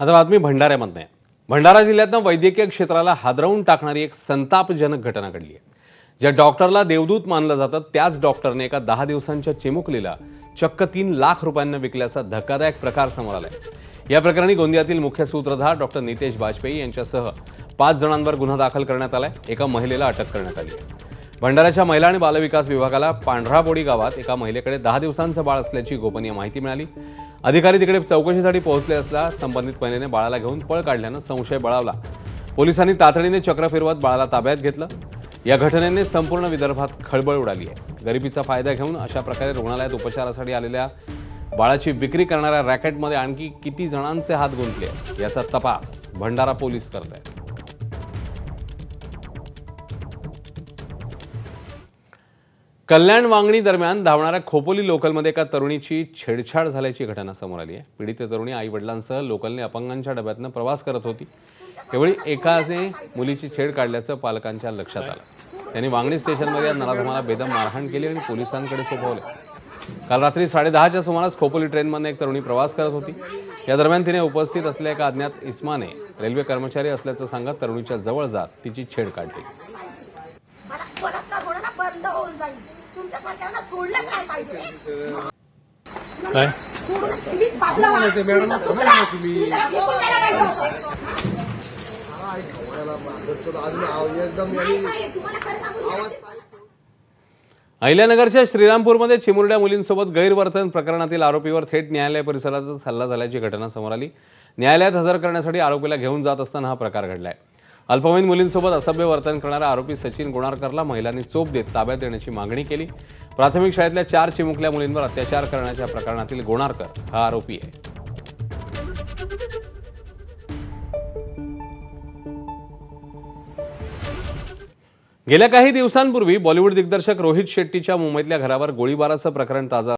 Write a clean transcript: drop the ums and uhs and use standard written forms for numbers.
आता बातमी भंडाऱ्यामधनं आहे. भंडारा जिल्ह्यातनं वैद्यकीय क्षेत्राला हादरवून टाकणारी एक संतापजनक घटना घडली आहे. ज्या डॉक्टरला देवदूत मानलं जातं त्याच डॉक्टरने एका 10 दिवसांच्या चिमुकलीला चक्क 3 लाख रुपयांना विकल्याचा धक्कादायक प्रकार समोर आलाय. या प्रकरणी गोंदियातील मुख्य सूत्रधार डॉक्टर नितेश बाजपेयी यांच्यासह 5 जणांवर गुन्हा दाखल करण्यात आलाय. एका महिलेला अटक करण्यात आली आहे. भंडाऱ्याच्या महिला आणि बालविकास विभागाला पांढराबोडी गावात एका महिलेकडे 10 दिवसांचं बाळ असल्याची गोपनीय माहिती मिळाली. अधिकारी तिकडे चौकशीसाठी पोहोचले असता संबंधित महिलेने बाळाला घेऊन पळ काढल्यानं संशय बळावला. पोलिसांनी तातडीने चक्र फिरवत बाळाला ताब्यात घेतलं. या घटनेने संपूर्ण विदर्भात खळबळ उडाली आहे. गरिबीचा फायदा घेऊन अशा प्रकारे रुग्णालयात उपचारासाठी आलेल्या बाळाची विक्री करणाऱ्या रॅकेटमध्ये आणखी किती जणांचे हात गुंतले आहेत याचा तपास भंडारा पोलीस करत आहेत. कल्याण वांगणी दरम्यान धावणाऱ्या खोपोली लोकलमध्ये एका तरुणीची छेडछाड झाल्याची घटना समोर आली आहे. पीडित तरुणी आई वडिलांसह लोकलने अपंगांच्या डब्यातनं प्रवास करत होती. यावेळी एकाने मुलीची छेड काढल्याचं पालकांच्या लक्षात आलं. त्यांनी वांगणी स्टेशनमध्ये या नराधमाला बेदम मारहाण केली आणि पोलिसांकडे सोपवले. काल रात्री 10:30च्या सुमारास खोपोली ट्रेनमध्ये एक तरुणी प्रवास करत होती. या दरम्यान तिने उपस्थित असलेल्या एका अज्ञात इसमाने रेल्वे कर्मचारी असल्याचं सांगत तरुणीच्या जवळ जात तिची छेड काढली. काय अहिल्यानगरच्या श्रीरामपूरमध्ये चिमुरड्या मुलींसोबत गैरवर्तन प्रकरणातील आरोपीवर थेट न्यायालय परिसरातच हल्ला झाल्याची घटना समोर आली. न्यायालयात हजर करण्यासाठी आरोपीला घेऊन जात असताना हा प्रकार घडलाय. अल्पवयीन मुलींसोबत असभ्य वर्तन करणारा आरोपी सचिन गुणारकरला महिलांनी चोप देत ताब्यात देण्याची मागणी केली. प्राथमिक शाळेतल्या 4 चिमुकल्या मुलींवर अत्याचार करण्याच्या प्रकरणातील गुणारकर हा आरोपी आहे. गेल्या काही दिवसांपूर्वी बॉलिवूड दिग्दर्शक रोहित शेट्टीच्या मुंबईतल्या घरावर गोळीबाराचं प्रकरण ताजं